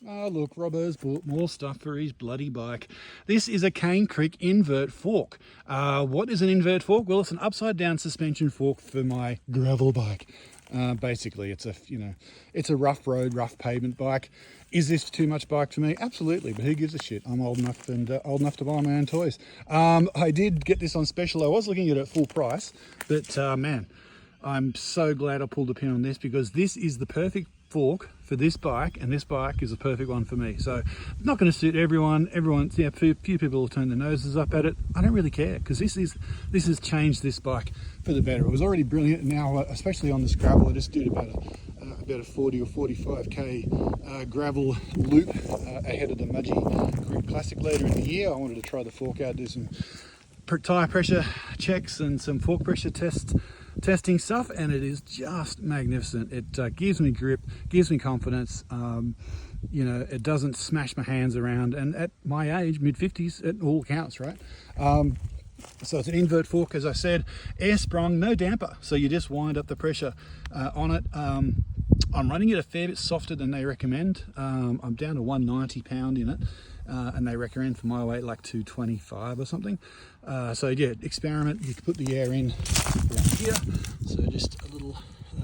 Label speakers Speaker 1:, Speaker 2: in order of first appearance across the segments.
Speaker 1: Oh look, Robbo's bought more stuff for his bloody bike. This is a Cane Creek invert fork. What is an invert fork? Well, it's an upside down suspension fork for my gravel bike. Basically, it's a rough road, rough pavement bike. Is this too much bike for me? Absolutely, but who gives a shit? I'm old enough and old enough to buy my own toys. I did get this on special. I was looking at it at full price, but man, I'm so glad I pulled the pin on this because this is the perfect fork for this bike, and this bike is a perfect one for me. So not going to suit everyone. Few people will turn their noses up at it. I don't really care because this has changed this bike for the better. It was already brilliant, and now especially on this gravel, I just did about a 40 or 45k gravel loop ahead of the Mudgee Creek Classic later in the year. I wanted to try the fork out, do some tire pressure checks and some fork pressure testing stuff, and it is just magnificent. It gives me grip, gives me confidence. It doesn't smash my hands around, and at my age, mid-50s, it all counts, right? So it's an invert fork, as I said, air sprung, no damper, so you just wind up the pressure on it. I'm running it a fair bit softer than they recommend. I'm down to 190 pound in it, and they recommend for my weight like 225 or something. So yeah, experiment. You can put the air in around here, so just a little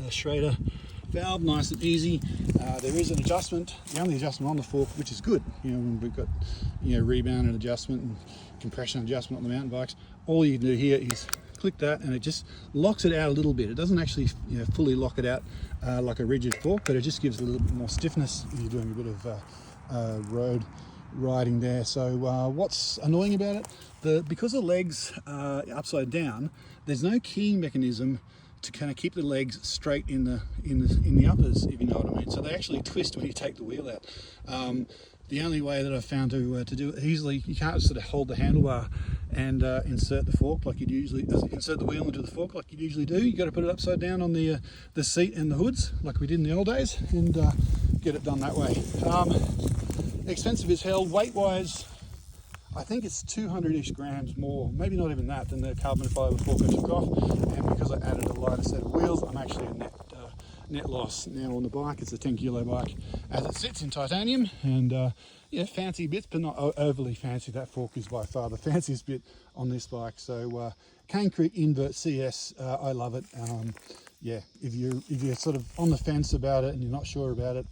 Speaker 1: Schrader valve, nice and easy. There is an adjustment, the only adjustment on the fork, which is good. We've got rebound and adjustment and compression adjustment on the mountain bikes. All you can do here is click that, and it just locks it out a little bit. It doesn't actually fully lock it out like a rigid fork, but it just gives a little bit more stiffness if you're doing a bit of road riding there. So what's annoying about it, because the legs are upside down, there's no keying mechanism to kind of keep the legs straight in the uppers, if you know what I mean. So they actually twist when you take the wheel out. The only way that I've found to do it easily, you can't sort of hold the handlebar and insert the fork like you'd usually, insert the wheel into the fork like you'd usually do. You got to put it upside down on the seat and the hoods like we did in the old days, and get it done that way. Expensive as hell. Weight wise, I think it's 200-ish grams more, maybe not even that, than the carbon fibre fork I took off. And because I added a lighter set of wheels, I'm actually a net loss now on the bike. It's a 10 kilo bike as it sits in titanium, and fancy bits, but not overly fancy. That fork is by far the fanciest bit on this bike. So Cane Creek Invert CS, I love it. If you're sort of on the fence about it and you're not sure about it,